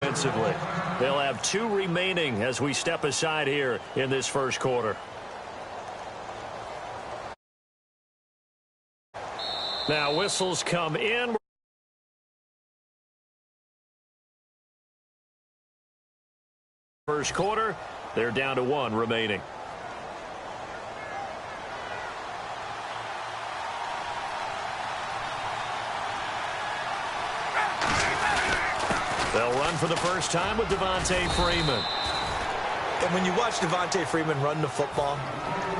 Defensively. They'll have 2 remaining as we step aside here in this first quarter. Now whistles come in. First quarter, they're down to 1 remaining. They'll run for the first time with Devontae Freeman. And when you watch Devontae Freeman run the football,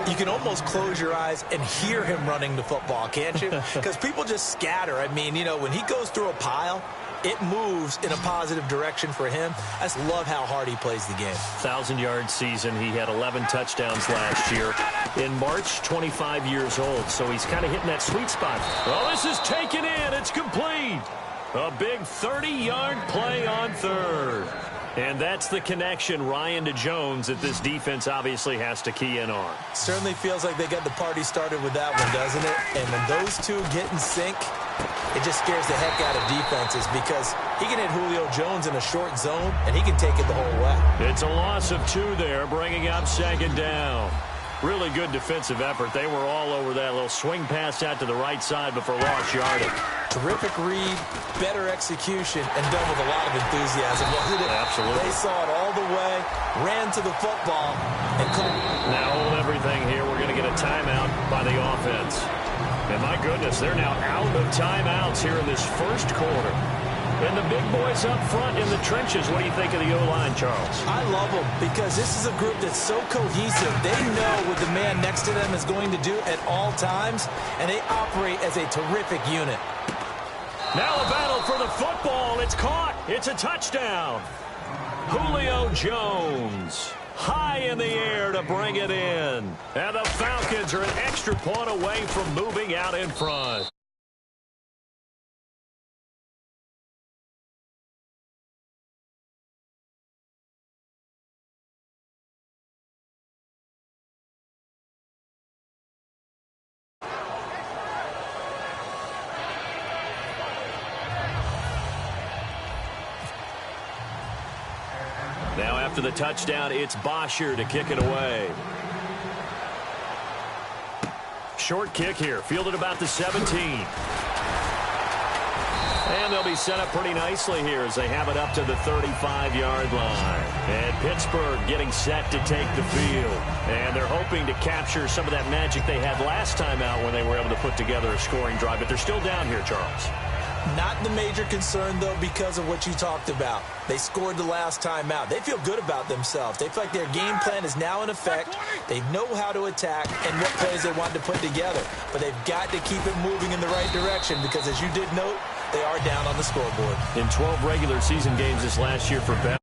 you can almost close your eyes and hear him running the football, can't you? Because people just scatter. I mean, you know, when he goes through a pile, it moves in a positive direction for him. I just love how hard he plays the game. 1,000-yard season. He had 11 touchdowns last year. In March, 25 years old, so he's kind of hitting that sweet spot. Well, this is taken in. It's complete. A big 30-yard play on third. And that's the connection, Ryan, to Jones, that this defense obviously has to key in on. Certainly feels like they got the party started with that one, doesn't it? And when those two get in sync, it just scares the heck out of defenses because he can hit Julio Jones in a short zone, and he can take it the whole way. It's a loss of 2 there, bringing up second down. Really good defensive effort. They were all over that little swing pass out to the right side before lost yardage. Terrific read, better execution, and done with a lot of enthusiasm, wasn't it? Absolutely. They saw it all the way, ran to the football, and now hold everything here. We're going to get a timeout by the offense. And my goodness, they're now out of timeouts here in this first quarter. And the big boys up front in the trenches. What do you think of the O-line, Charles? I love them because this is a group that's so cohesive. They know what the man next to them is going to do at all times, and they operate as a terrific unit. Now a battle for the football. It's caught. It's a touchdown. Julio Jones high in the air to bring it in. And the Falcons are an extra point away from moving out in front. Now after the touchdown, it's Bosher to kick it away. Short kick here, fielded about the 17. And they'll be set up pretty nicely here as they have it up to the 35-yard line. And Pittsburgh getting set to take the field. And they're hoping to capture some of that magic they had last time out when they were able to put together a scoring drive. But they're still down here, Charles. Not the major concern, though, because of what you talked about. They scored the last time out. They feel good about themselves. They feel like their game plan is now in effect. They know how to attack and what plays they want to put together. But they've got to keep it moving in the right direction because, as you did note, they are down on the scoreboard. In 12 regular season games this last year for Bell.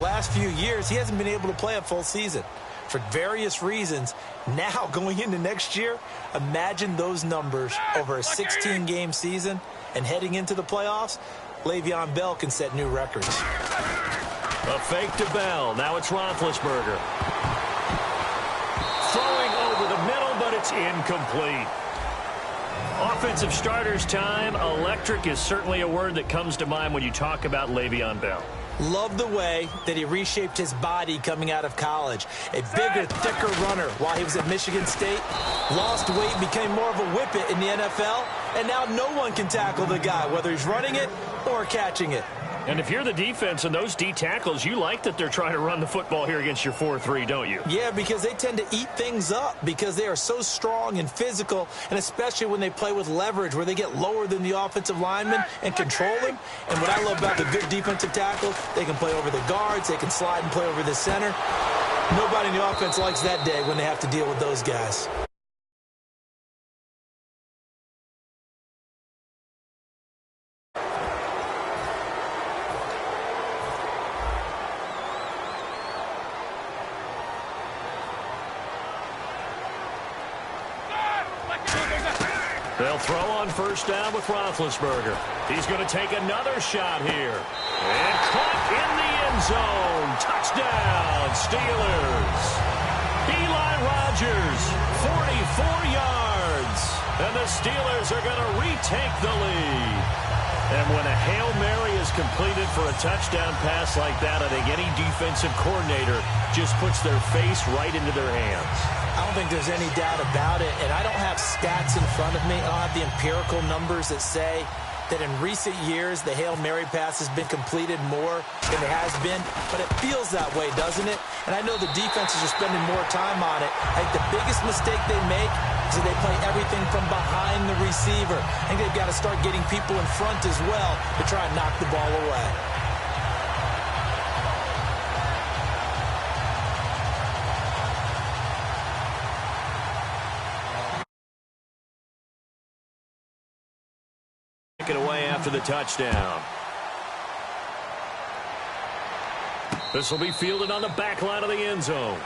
Last few years, he hasn't been able to play a full season for various reasons. Now, going into next year, imagine those numbers over a 16-game season and heading into the playoffs. Le'Veon Bell can set new records. A fake to Bell. Now it's Roethlisberger. Throwing over the middle, but it's incomplete. Offensive starters time. Electric is certainly a word that comes to mind when you talk about Le'Veon Bell. Love the way that he reshaped his body coming out of college. A bigger, thicker runner while he was at Michigan State. Lost weight, became more of a whippet in the NFL. And now no one can tackle the guy, whether he's running it or catching it. And if you're the defense and those D tackles, you like that they're trying to run the football here against your 4-3, don't you? Yeah, because they tend to eat things up because they are so strong and physical, and especially when they play with leverage where they get lower than the offensive lineman and control him. And what I love about the good defensive tackles, they can play over the guards, they can slide and play over the center. Nobody in the offense likes that day when they have to deal with those guys. They'll throw on first down with Roethlisberger. He's going to take another shot here. And caught in the end zone. Touchdown, Steelers. Eli Rogers, 44 yards. And the Steelers are going to retake the lead. And when a Hail Mary is completed for a touchdown pass like that, I think any defensive coordinator just puts their face right into their hands. I don't think there's any doubt about it, and I don't have stats in front of me. I don't have the empirical numbers that say that in recent years the Hail Mary pass has been completed more than it has been, but it feels that way, doesn't it? And I know the defenses are spending more time on it. I think the biggest mistake they make is that they play everything from behind the receiver. I think they've got to start getting people in front as well to try and knock the ball away. Take it away after the touchdown. This will be fielded on the back line of the end zone.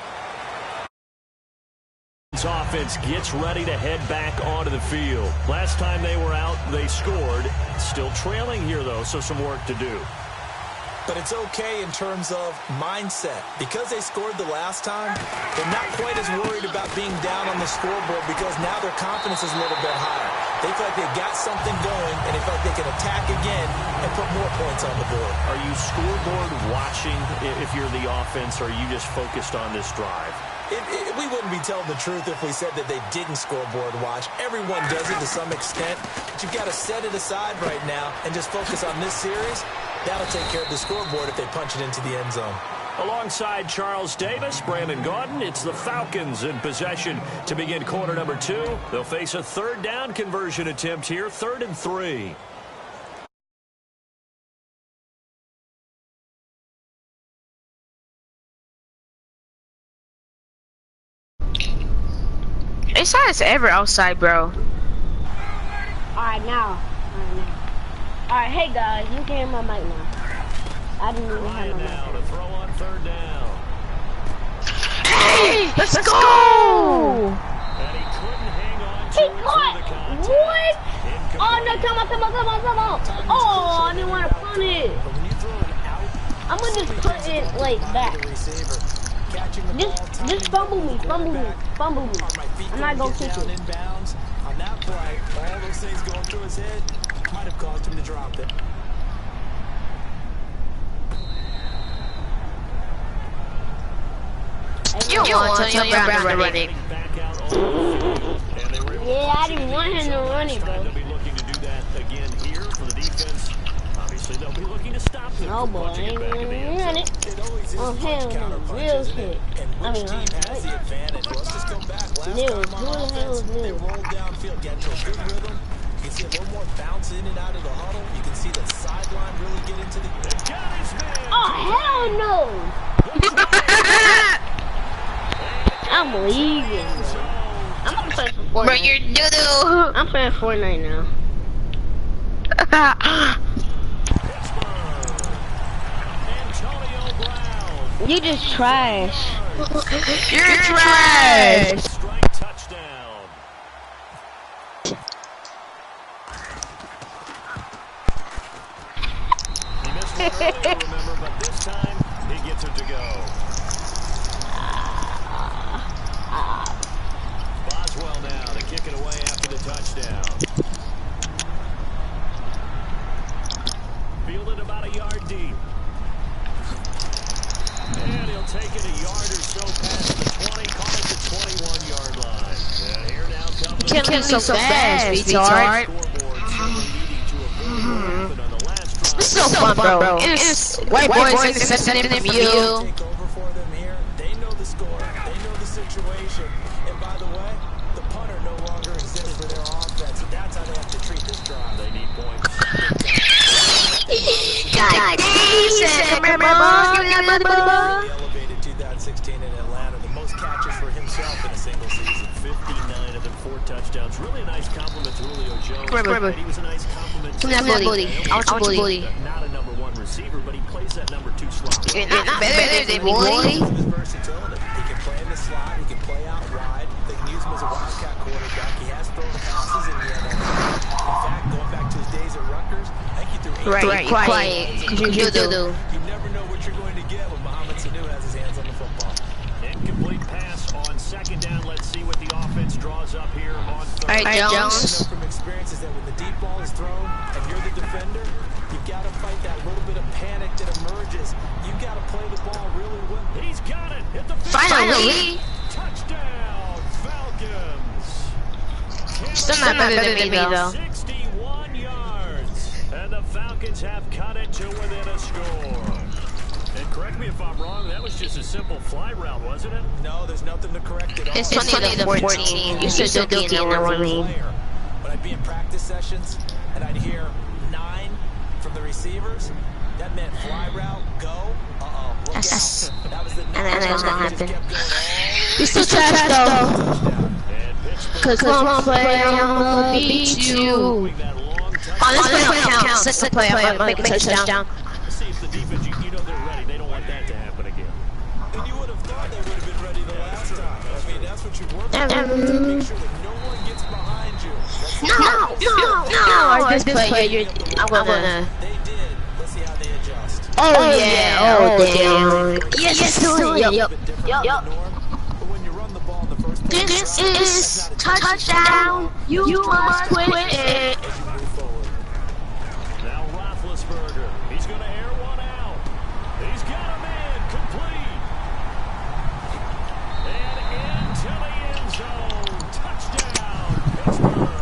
Offense gets ready to head back onto the field. Last time they were out, they scored. Still trailing here, though, so some work to do. But it's okay in terms of mindset. Because they scored the last time, they're not quite as worried about being down on the scoreboard because now their confidence is a little bit higher. They feel like they've got something going, and they feel like they can attack again and put more points on the board. Are you scoreboard watching if you're the offense, or are you just focused on this drive? We wouldn't be telling the truth if we said that they didn't scoreboard watch. Everyone does it to some extent, but you've got to set it aside right now and just focus on this series. That'll take care of the scoreboard if they punch it into the end zone. Alongside Charles Davis, Brandon Gaudin, it's the Falcons in possession to begin quarter number 2. They'll face a third down conversion attempt here, 3rd and 3. It's not as ever outside, bro. Alright, now. Alright, hey guys, you can hear my mic now. I didn't even have my mic. Now to throw on 3rd down. Hey, let's go! And he couldn't hang on to He it caught! through the contact. What? Incomplete. Oh no, come on. Oh, I didn't want to punt it. I'm gonna just put it like that. Just fumble me. I'm not gonna kick it. On that play, all those things going through his head might have caused him to drop it. You want Antonio Brown to run it. Yeah, I didn't want him to run it, bro. They'll be looking to do that again here for the defense. Obviously, they'll be looking to stop them. No, boy, I ain't gonna run it. Oh, hell no, real shit. I mean, Has the advantage. Let's just go back. Last Nils, time who on the hell is offense, they Nils? rolled downfield, get into a good rhythm. You can see a little more bounce in and out of the huddle. You can see the sideline really get into the... Oh, hell no! I'm leaving, bro. I'm gonna play for Fortnite. Bro, you're doo-doo. I'm playing Fortnite now. You just trash. You're trash. Strike touchdown. He missed one earlier, remember, but this time he gets it to go. Boswell now to kick it away after the touchdown. Fielded about a yard deep. And he'll take it a yard or so past the 20, call it the 21-yard line. And here now comes the Killing me so fast, retard. It's so fun, bro. It's white boys intercepting from you. Take over for them here. They know the score. They know the situation. And by the way, the punter no longer exists for their offense. And that's how they have to treat this drive. They need points. God damn, Really elevated 2016 in Atlanta. The most catches for himself in a single season. 59 of them, 4 touchdowns. Really a nice compliment to Julio Jones. Remember. He was a nice compliment to Give me that booty. I want your booty. not a number 1 receiver, but he plays that number 2 slot. You're not better than boy. His versatility. He can play in the slot. He can play out wide. They can use him as a wildcat quarterback. He has thrown passes in the NFL. In fact, going back to his days at Rutgers, I think he threw 8 Right, quiet. You do. He his hands on the football. Incomplete pass on second down. Let's see what the offense draws up here on third. All right, I Jones. know from experience is that when the deep ball is thrown and you're the defender, you've got to fight that little bit of panic that emerges. You've got to play the ball really well. He's got it. Hit the Finally. touchdown, Falcons. Still not better than me, though. 61 yards. And the Falcons have cut it to within a score. And correct me if I'm wrong, that was just a simple fly route, wasn't it? No, there's nothing to correct at all. It's 20 to 14. You should be in the one lead. When I'd be in practice sessions and I'd hear 9 from the receivers, that meant fly route, go, uh-oh, look Yes. out. That was the And then it was gonna happen. happen. You still trash, though. Cause one play, I'm gonna beat you. On this play don't count. Second play, I'm gonna make a touchdown. See if the defense, you know they're ready. They don't want that to happen again. And you would have thought they would have been ready the last time. I mean, that's what you work on, to make sure that no one gets behind you. No. This play, I'm gonna. They did. Let's see how they adjust. Oh yeah. Oh damn. Yes. Yup. But when you run the ball in the first place, This is touchdown. You must quit it. as you move forward. Now Roethlisberger, he's going to air one out. He's got a man complete. And into the end zone. Touchdown, Pittsburgh.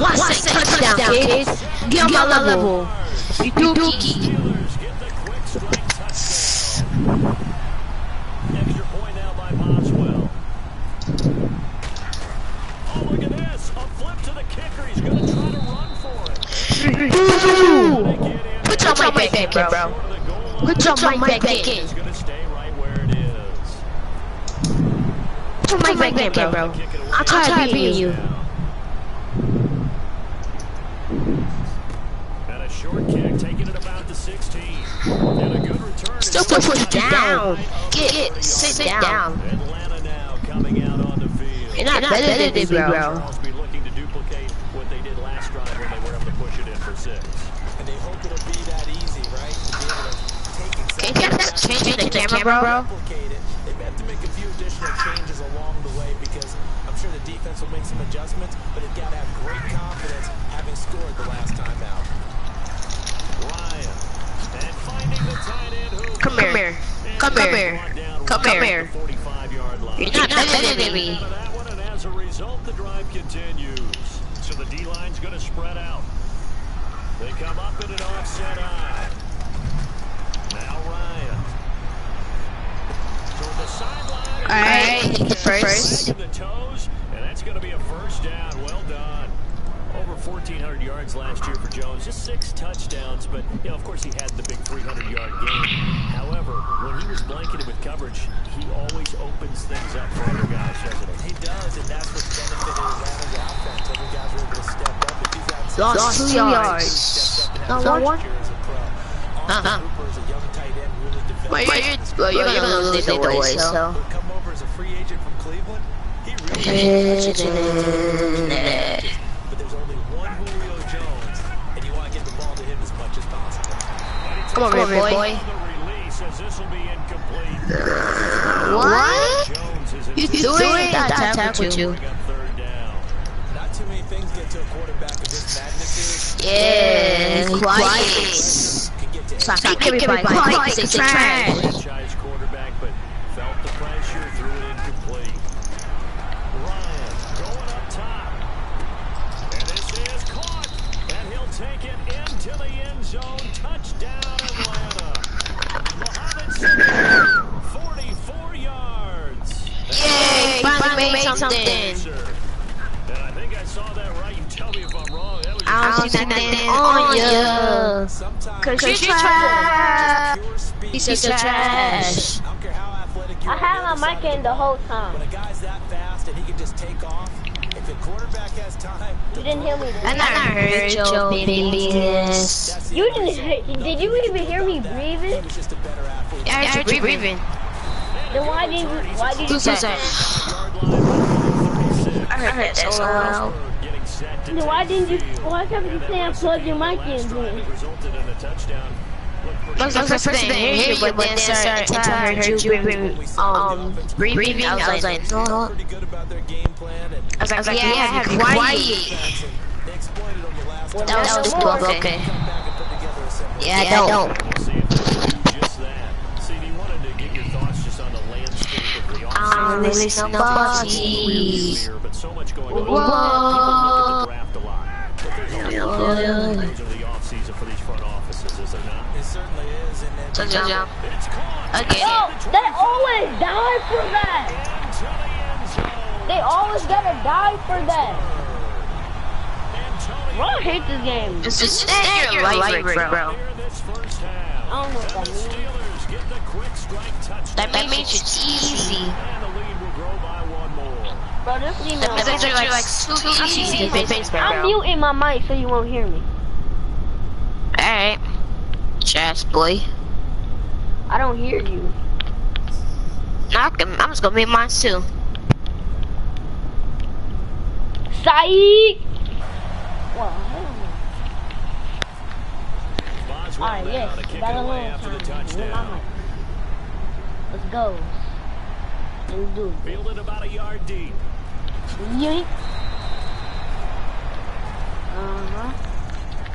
Watch that touchdown, kids. Get on my level. You dookie. Steelers get the quick strike touchdown. Extra point now by Boswell. Oh, look at this. A flip to the kicker. He's going to try to run for it. Put your mic back in, bro. Put your mic back in. It's going to stay right where it is. Put your mic back in, bro. I'm tired of beating you. And a short kick, taking it about the 16. And a good return. Still push you down. Sit down. Atlanta now coming out on the field. You're not better than me, bro. Charles be looking to duplicate what they did last drive when they were able to push it in for 6. And they hope it'll be that easy, right? To be able to take Can exactly you that, change the camera, bro? replicate it. They have to make a few additional changes along the way because I'm sure the defense will make some adjustments, but they've got to have great confidence having scored the last time out. Ryan. And finding the tight end who... Come here. The 45-yard line. You're not better than me. Out of that one, and as a result, the drive continues. So the D-line's going to spread out. They come up in an offset eye. Now Ryan. Toward the sideline. All right, hit the first. Back in the toes, and that's going to be a first down. Well done. Over 1,400 yards last year for Jones. Just 6 touchdowns, but, you know, of course, he had the big 300-yard game. However, when he was blanketed with coverage, he always opens things up for other guys, doesn't he? He does, and that's what's benefited Atlanta's offense. Other guys were able to step up. If you've got Lost 2 yards. not Not one. one. As a pro. Austin Hooper is a young tight end, really developed. Well, you're gonna lose either way, so. He'll come over as a free agent from Cleveland. He really but there's only one Julio Jones, and you want to get the ball to him as much as possible. Come on, boy. The release as this will be incomplete. What? Jones is You do it? That tackle with you. bring up third down. Not too many things get to a quarterback of this magnitude. Yeah, quiet. Can get to Stop everybody. Quiet, it's trash. Franchise quarterback, but felt the pressure, threw it incomplete. Ryan going up top. And this is caught. And he'll take it into the end zone. Touchdown, Atlanta. Mohamed Sanu, 44 yards. Yay, finally made something. And I think I saw that right. You tell me if I'm wrong. That was I don't see nothing on you. sometimes Cause you just trash. pure speed. He's just trash. I don't care how athletic you are. I had on the my other mic side in of the whole ball, time. When a guy's that fast and he can just take off, if the quarterback has time, You didn't hear me. Did I you? never heard your babies. that's the You only didn't. Did you even hear me He breathing? was just a better athlete. I heard you breathing. Then why didn't you? Why did you? Who says that? I heard that so loud. getting set to Then why take didn't you? the field. Why kept you saying plug your mic in? Last drive, Then? it resulted in a touchdown. That's the first thing I hear you, but then until I heard you breathing, I was like, no. Pretty good about their game plan, and I was like, yeah, be quiet. they exploited on the last That was cool, okay. come back and put together a similar. Yeah, I don't. We'll see if they do just that. CD wanted to get your thoughts just on the landscape of the offseason. Listen, nobody. But so much going on. People look at the draft a lot. But there's a lot of the offseason for these front offices, is there not? It certainly is, and then Touchdown. It's caught. Okay. Yo, they always die for that. Into the end zone. They always gotta die for that. Bro, I hate this game. Just stand your light rig, bro. Here this first half. I don't know what that The means. Steelers get the quick strike touchdown. That means it's easy. And the lead will grow by one more. Bro, this email. That means you're like super easy to face, I'm bro. muting my mic so you won't hear me. Alright. Chess boy. I don't hear you. I'm just gonna make mine too. Saeed! Well, hell Boswell no. Alright, now yes. to kick Got it a away little after the time. With my touchdown. mic. Let's go. Let's do it. Fielded about a yard deep. Yeet. Uh-huh.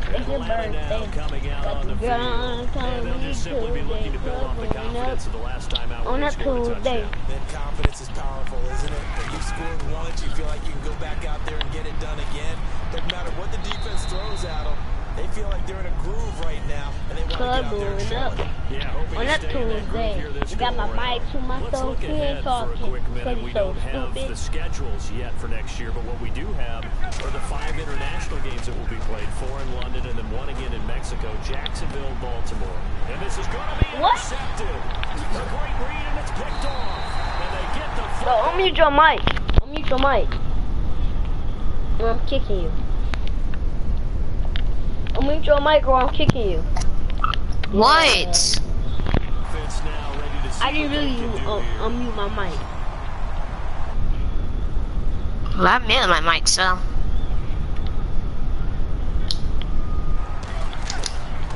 It's your Atlanta now birthday. coming out on the field. And they'll just simply be looking to build off the confidence of the last time out On when they that scored a Tuesday. touchdown. that confidence is powerful, isn't it? When you've scored once, you feel like you can go back out there and get it done again. Doesn't matter what the defense throws at them. They feel like they're in a groove right now, and they want to get out there and show Up. it. Yeah, hoping On to that stay in that groove Tuesday, here this you got my go around. mic to myself Let's look here ahead for a talking. quick minute. Cause We so don't have stupid. the schedules yet for next year, but what we do have are the 5 international games that will be played, 4 in London and then 1 again in Mexico, Jacksonville, Baltimore. And this is going to be What? intercepted. A great read, and it's picked off. And they get the Bro, unmute your mic. Unmute your mic. Or I'm kicking you. Unmute your mic or I'm kicking you. What? offense now ready to see I didn't what they really can do here. unmute my mic. Well, I'm muting my mic, so.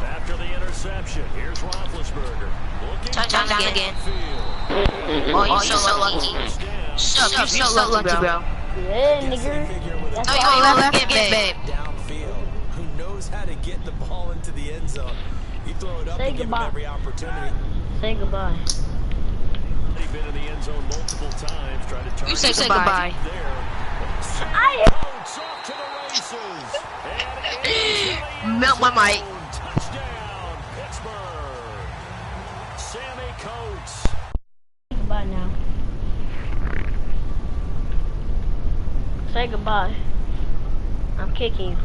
After the interception, here's Roethlisberger. Looking Touchdown for the again. field. Oh, you're so lucky. First down. You're so lucky, bro. Yeah, nigga. That's Oh, why you I left again, babe. Downfield, who knows how to get the ball into the end zone. You throw it up Say and give him goodbye. every opportunity. say goodbye. He's been in the end zone multiple times, trying to target say him goodbye. there. I Coates off to the races. And into the Melt my mic. zone. Touchdown, Pittsburgh. Sammy Coates. goodbye now. Say goodbye. I'm kicking you.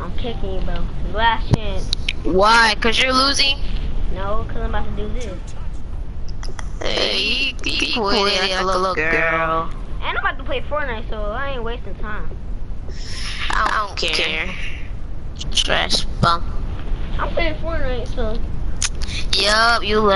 I'm kicking you, bro. Last chance. Why? Cause you're losing? No, cause I'm about to do this. Hey, you quit like a little girl. And I'm about to play Fortnite, so I ain't wasting time. I don't care. Trash bum. I'm playing Fortnite, so. Yup, you